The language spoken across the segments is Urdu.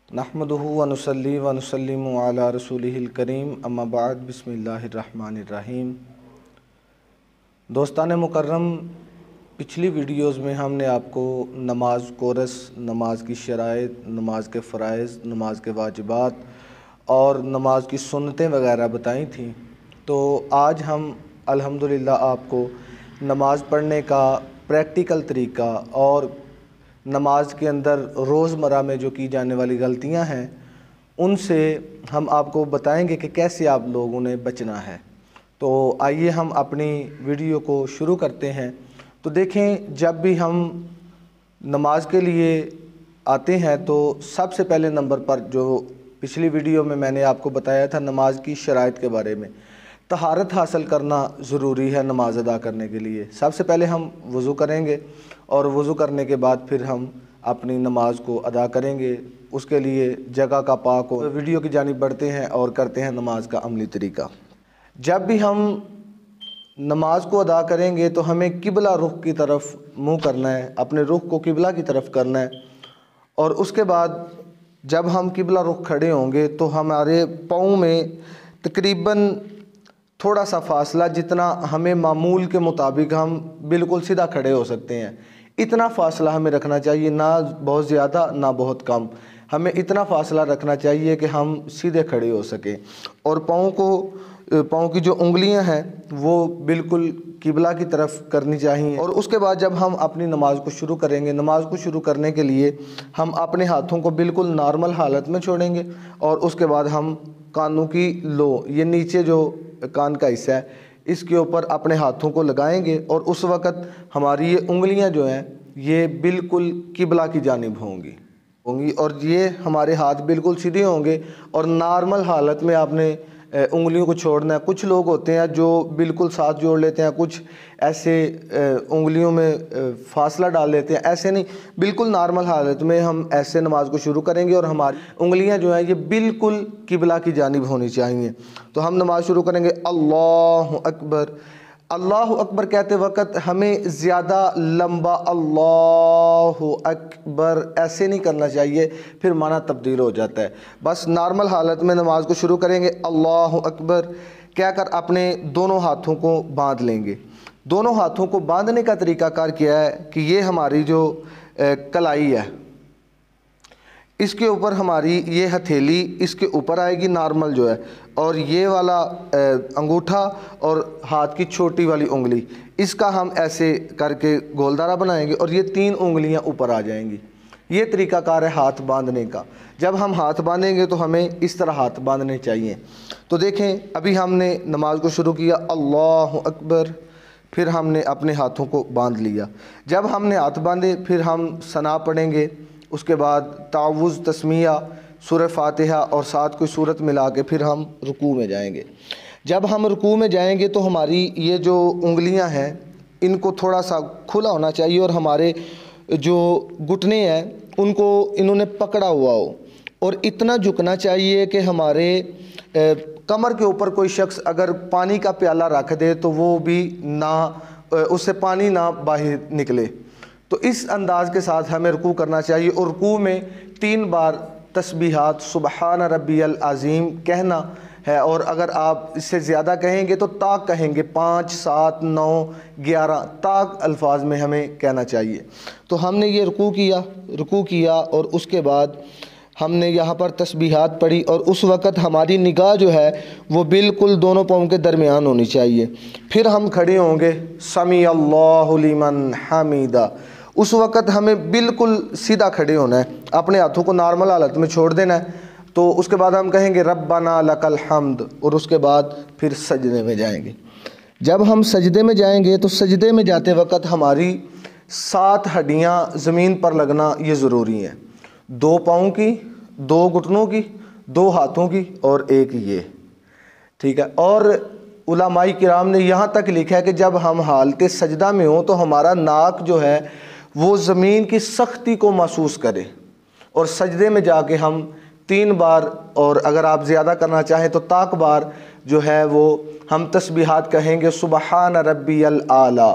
نحمدہ و نصلی و نسلم علی رسولہ الکریم اما بعد بسم اللہ الرحمن الرحیم۔ دوستان مکرم، پچھلی ویڈیوز میں ہم نے آپ کو نماز کورس، نماز کی شرائط، نماز کے فرائض، نماز کے واجبات اور نماز کی سنتیں وغیرہ بتائی تھیں۔ تو آج ہم الحمدللہ آپ کو نماز پڑھنے کا پریکٹیکل طریقہ اور نماز کے اندر روزمرہ میں جو کی جانے والی غلطیاں ہیں ان سے ہم آپ کو بتائیں گے کہ کیسے آپ لوگوں نے بچنا ہے۔ تو آئیے ہم اپنی ویڈیو کو شروع کرتے ہیں۔ تو دیکھیں، جب بھی ہم نماز کے لیے آتے ہیں تو سب سے پہلے نمبر پر جو پچھلی ویڈیو میں نے آپ کو بتایا تھا نماز کی شرائط کے بارے میں، طہارت حاصل کرنا ضروری ہے نماز ادا کرنے کے لیے۔ سب سے پہلے ہم وضو کریں گے اور وضو کرنے کے بعد پھر ہم اپنی نماز کو ادا کریں گے۔ اس کے لیے جگہ کا پاک ہو۔ ویڈیو کی جانب بڑھتے ہیں اور کرتے ہیں نماز کا عملی طریقہ۔ جب بھی ہم نماز کو ادا کریں گے تو ہمیں قبلہ رخ کی طرف منہ کرنا ہے، اپنے رخ کو قبلہ کی طرف کرنا ہے، اور اس کے بعد جب ہم قبلہ رخ کھڑے ہوں گے تو ہمارے پاؤں میں تقریباً تھوڑا سا فاصلہ، جتنا ہمیں معمول کے مطابق ہم بالکل سیدھا کھڑے ہو سکتے ہیں، اتنا فاصلہ ہمیں رکھنا چاہیے، نہ بہت زیادہ نہ بہت کم۔ ہمیں اتنا فاصلہ رکھنا چاہیے کہ ہم سیدھے کھڑے ہو سکیں، اور پاؤں کی جو انگلیاں ہیں وہ بالکل قبلہ کی طرف کرنی چاہیے۔ اور اس کے بعد جب ہم اپنی نماز کو شروع کریں گے، نماز کو شروع کرنے کے لیے ہم اپنے ہاتھوں کو بالکل نارمل حالت میں چھوڑیں گے، اور اس کے بعد ہم کانوں کی لو، یہ نیچے جو کان کا حصہ ہے، اس کے اوپر اپنے ہاتھوں کو لگائیں گے، اور اس وقت ہماری یہ انگلیاں جو ہیں یہ بالکل قبلہ کی جانب ہوں گی، اور یہ ہمارے ہاتھ بالکل سیدھے ہوں گے، اور نارمل حالت میں آپ نے انگلیوں کو چھوڑنا ہے۔ کچھ لوگ ہوتے ہیں جو بالکل ساتھ جوڑ لیتے ہیں، کچھ ایسے انگلیوں میں فاصلہ ڈال لیتے ہیں، ایسے نہیں، بالکل نارمل حالت میں ہم ایسے نماز کو شروع کریں گے، اور ہماری انگلیاں جو ہیں یہ بالکل قبلہ کی جانب ہونی چاہیے۔ تو ہم نماز شروع کریں گے، اللہ اکبر۔ اللہ اکبر کہتے وقت ہمیں زیادہ لمبا اللہ اکبر ایسے نہیں کرنا چاہیے، پھر معنی تبدیل ہو جاتا ہے۔ بس نارمل حالت میں نماز کو شروع کریں گے، اللہ اکبر کہہ کر اپنے دونوں ہاتھوں کو باندھ لیں گے۔ دونوں ہاتھوں کو باندھنے کا طریقہ کار کیا ہے کہ یہ ہماری جو کلائی ہے، اس کے اوپر ہماری یہ ہتھیلی اس کے اوپر آئے گی نارمل جو ہے، اور یہ والا انگوٹھا اور ہاتھ کی چھوٹی والی انگلی، اس کا ہم ایسے کر کے گولدارہ بنائیں گے، اور یہ 3 انگلیاں اوپر آ جائیں گی۔ یہ طریقہ کار ہے ہاتھ باندھنے کا۔ جب ہم ہاتھ باندھیں گے تو ہمیں اس طرح ہاتھ باندھنے چاہیے۔ تو دیکھیں، ابھی ہم نے نماز کو شروع کیا، اللہ اکبر، پھر ہم نے اپنے ہاتھوں کو باندھ لیا۔ جب ہم نے ہاتھ باندھے پھر ہم ثنا پڑھیں گے، اس کے بعد تعوذ، تسمیہ، سورہ فاتحہ اور ساتھ کوئی سورت ملا کے پھر ہم رکوع میں جائیں گے۔ جب ہم رکوع میں جائیں گے تو ہماری یہ جو انگلیاں ہیں ان کو تھوڑا سا کھلا ہونا چاہیے، اور ہمارے جو گھٹنے ہیں ان کو انہوں نے پکڑا ہوا ہو، اور اتنا جھکنا چاہیے کہ ہمارے کمر کے اوپر کوئی شخص اگر پانی کا پیالہ رکھ دے تو وہ بھی نہ، اس سے پانی نہ باہر نکلے۔ تو اس انداز کے ساتھ ہمیں رکوع کرنا چاہیے، اور رکوع میں 3 بار تسبیحات سبحان ربی العظیم کہنا ہے، اور اگر آپ اس سے زیادہ کہیں گے تو طاق کہیں گے، 5 7 9 11 طاق الفاظ میں ہمیں کہنا چاہیے۔ تو ہم نے یہ رکوع کیا اور اس کے بعد ہم نے یہاں پر تسبیحات پڑھی، اور اس وقت ہماری نگاہ جو ہے وہ بالکل دونوں پاؤں کے درمیان ہونی چاہیے۔ پھر ہم کھڑے ہوں گے، سمیع اللہ لمن حمیدہ، اس وقت ہمیں بالکل سیدھا کھڑے ہونا ہے، اپنے ہاتھوں کو نارمل حالت میں چھوڑ دینا ہے۔ تو اس کے بعد ہم کہیں گے ربنا لک الحمد، اور اس کے بعد پھر سجدے میں جائیں گے۔ جب ہم سجدے میں جائیں گے تو سجدے میں جاتے وقت ہماری 7 ہڈیاں زمین پر لگنا یہ ضروری ہیں، 2 پاؤں کی، 2 گھٹنوں کی، 2 ہاتھوں کی، اور 1 یہ، ٹھیک ہے۔ اور علماء کرام نے یہاں تک لکھا ہے کہ جب ہم حالت سجدہ میں ہوں تو ہمارا ناک جو ہے وہ زمین کی سختی کو محسوس کرے، اور سجدے میں جا کے ہم 3 بار، اور اگر آپ زیادہ کرنا چاہیں تو طاق بار جو ہے وہ ہم تسبیحات کہیں گے، سبحان ربی الاعلیٰ۔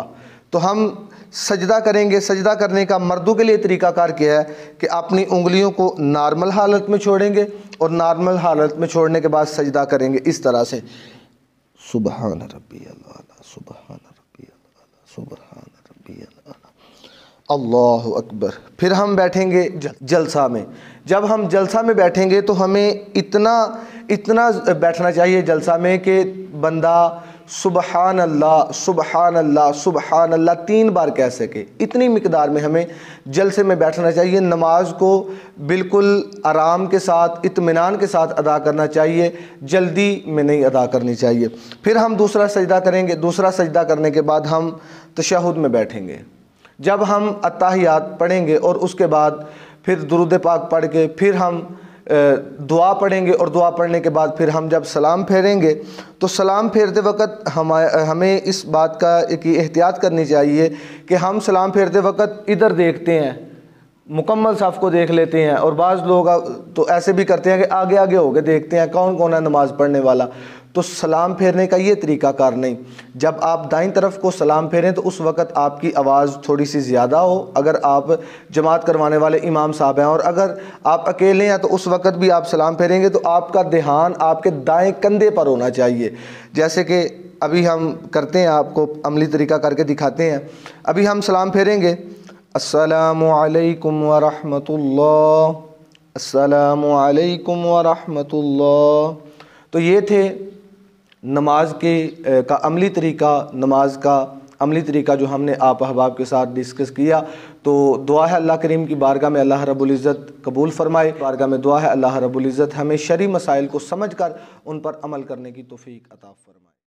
تو ہم سجدہ کریں گے، سجدہ کرنے کا مردوں کے لیے طریقہ کار کیا ہے کہ اپنی انگلیوں کو نارمل حالت میں چھوڑیں گے اور نارمل حالت میں چھوڑنے کے بعد سجدہ کریں گے اس طرح سے، سبحان ربی الاعلی، سبحان ربی الاعلی، سبحان ربی الاعلی، اللہ اکبر۔ پھر ہم بیٹھیں گے جلسہ میں۔ جب ہم جلسہ میں بیٹھیں گے تو ہمیں اتنا بیٹھنا چاہیے جلسہ میں کہ بندہ سبحان اللہ سبحان اللہ سبحان اللہ 3 بار کہہ سکے، اتنی مقدار میں ہمیں جلسے میں بیٹھنا چاہیے۔ نماز کو بالکل آرام کے ساتھ، اطمینان کے ساتھ ادا کرنا چاہیے، جلدی میں نہیں ادا کرنی چاہیے۔ پھر ہم دوسرا سجدہ کریں گے، دوسرا سجدہ کرنے کے بعد ہم تشہد میں بیٹھیں گے۔ جب ہم اتحیات پڑھیں گے اور اس کے بعد پھر درود پاک پڑھ کے پھر ہم دعا پڑھیں گے، اور دعا پڑھنے کے بعد پھر ہم جب سلام پھیریں گے تو سلام پھیرتے وقت ہمیں اس بات کی احتیاط کرنی چاہیے کہ ہم سلام پھیرتے وقت ادھر دیکھتے ہیں، مکمل صف کو دیکھ لیتے ہیں، اور بعض لوگ تو ایسے بھی کرتے ہیں کہ آگے آگے ہو کے دیکھتے ہیں کون کون ہے نماز پڑھنے والا۔ تو سلام پھیرنے کا یہ طریقہ کار نہیں۔ جب آپ دائیں طرف کو سلام پھیریں تو اس وقت آپ کی آواز تھوڑی سی زیادہ ہو، اگر آپ جماعت کروانے والے امام صاحب ہیں، اور اگر آپ اکیلے ہیں تو اس وقت بھی آپ سلام پھیریں گے تو آپ کا دھیان آپ کے دائیں کندھے پر ہونا چاہیے، جیسے کہ ابھی ہم کرتے ہیں، آپ کو عملی طریقہ کر کے دکھاتے ہیں۔ ابھی ہم سلام پھیریں گے، السلام علیکم ورحمۃ اللہ، السلام علیکم ورحمۃ اللہ۔ تو یہ تھے نماز کا عملی طریقہ، نماز کا عملی طریقہ جو ہم نے آپ احباب کے ساتھ ڈسکس کیا۔ تو دعا ہے اللہ کریم کی بارگاہ میں اللہ رب العزت قبول فرمائے، بارگاہ میں دعا ہے اللہ رب العزت ہمیں شرعی مسائل کو سمجھ کر ان پر عمل کرنے کی توفیق عطا فرمائے۔